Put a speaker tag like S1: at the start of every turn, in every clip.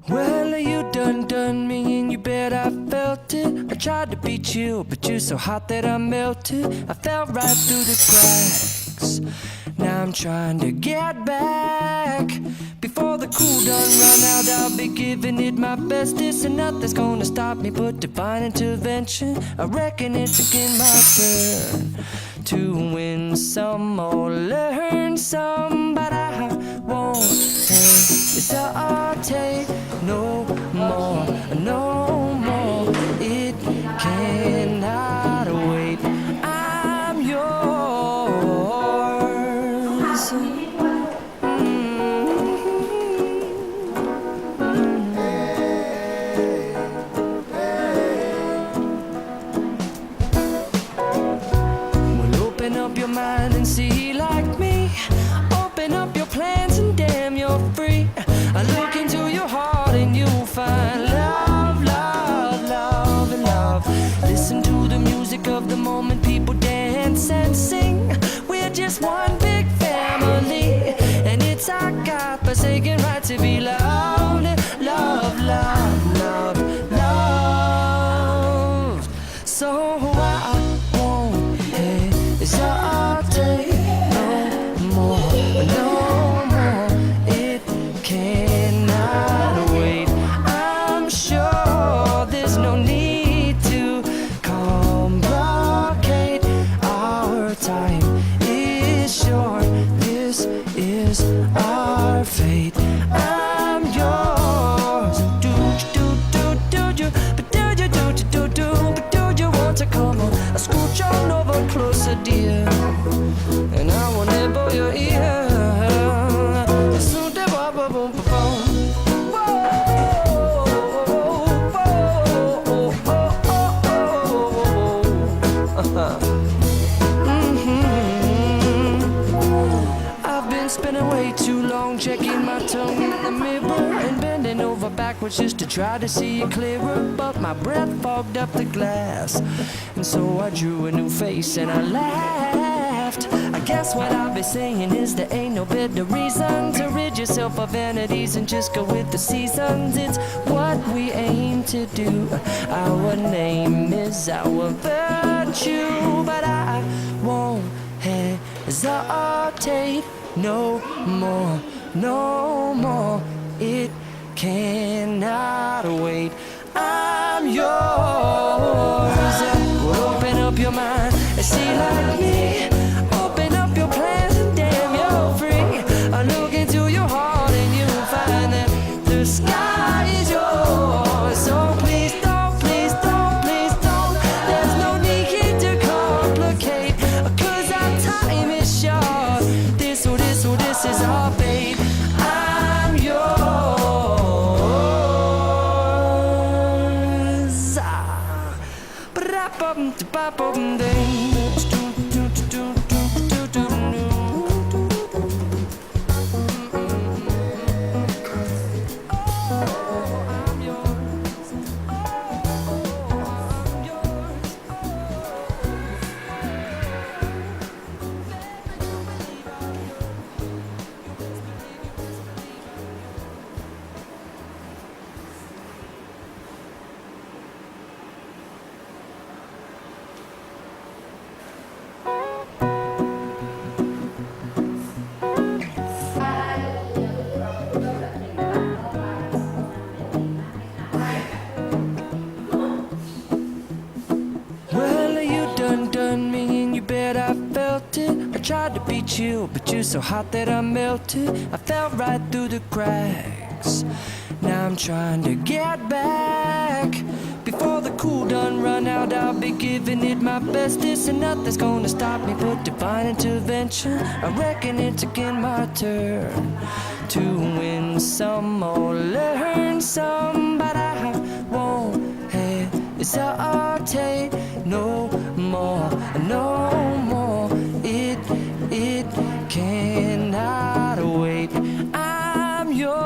S1: Well, you done me and you bet I felt it. I tried to be chill, but you're so hot that I melted. I fell right through the cracks. Now I'm trying to get back. Before the cool done run out, I'll be giving it my bestest, and nothing's gonna stop me but divine intervention. I reckon it's again my turn to win some or learn some, but I won't hesitate no more, no more. It cannot wait. I'm yours. Well, open up your mind and see like me. Open up your plans and damn, you're free. I look into your heart and you'll find love, love, love, and love. Listen to the music of the moment, people dance and sing. We're just one big family, and it's our God-forsaken right to be loved, love, love, love, loved. So I won't hesitate no more, no more. It cannot wait. I'm sure there's no need to complicate. Our time is short. This is our fate. I'm yours. Do you, but do you, but do you want to come on? Scooch on over closer, dear, and I will nibble your ear. I've been spending way too long checking my tongue in the mirror and bending over backwards just to try to see it clearer, but my breath fogged up the glass, and so I drew a new face and I laughed. I guess what I'll be saying is there ain't no better reason to rid yourself of vanities and just go with the seasons. It's what we aim to do. Our name is our virtue, but I won't hesitate no more, no more. It cannot wait. I'm yours. Well, open up your mind and see like me. Open up your plans and damn, you're free. I look into your heart and you'll find that the sky is yours. So please don't, please don't, please don't. There's no need here to complicate, 'cause our time is short. This is our fate. I'm yours. Well, you done me and you bet I felt it. I tried to be chill, but you're so hot that I melted. I fell right through the cracks. Now I'm trying to get back. Before the cool done run out, I'll be giving it my bestest, and nothing's gonna stop me but divine intervention. I reckon it's again my turn to win some or learn some, but I won't hesitate no more, no more. It cannot wait. I'm yours.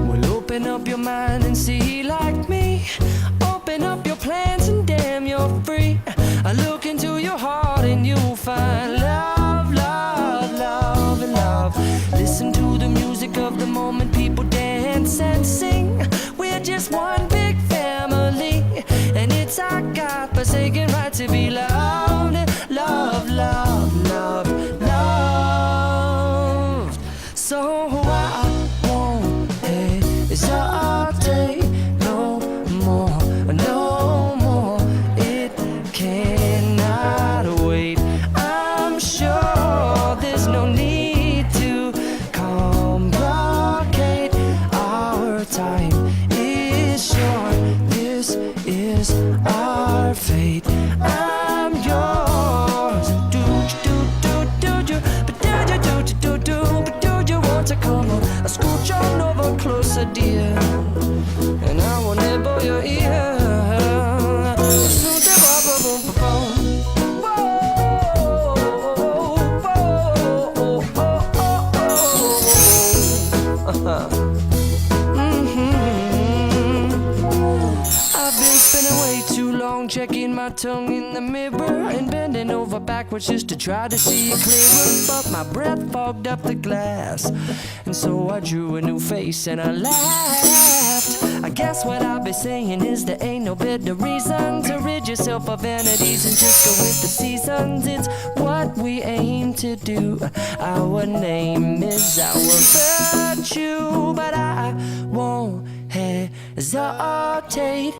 S1: Well, open up your mind blind and see like me. Open up your plans and damn, you're free. I look into your heart and you'll find love, love, love, and love. Listen to the music of the moment, people dance and sing. We're just one big family, and it's our God-forsaken right to be loved, love, love, love, loved. So I won't hesitate no more, no more. It cannot wait. I'm sure there's no need to complicate. Our time is short. This is our fate. I'm yours. Do you, but do you want to come on? Scooch on over closer, dear, and I will nibble your ear. I've been spinning way too long, checking my tongue in the mirror and bending over backwards just to try to see it clearer. But my breath fogged up the glass, and so I drew a new face and I laughed. I guess what I'll be saying is there ain't no better reason to rid yourself of vanities and just go with the seasons. It's what we aim to do. Our name is our virtue, but I won't hesitate.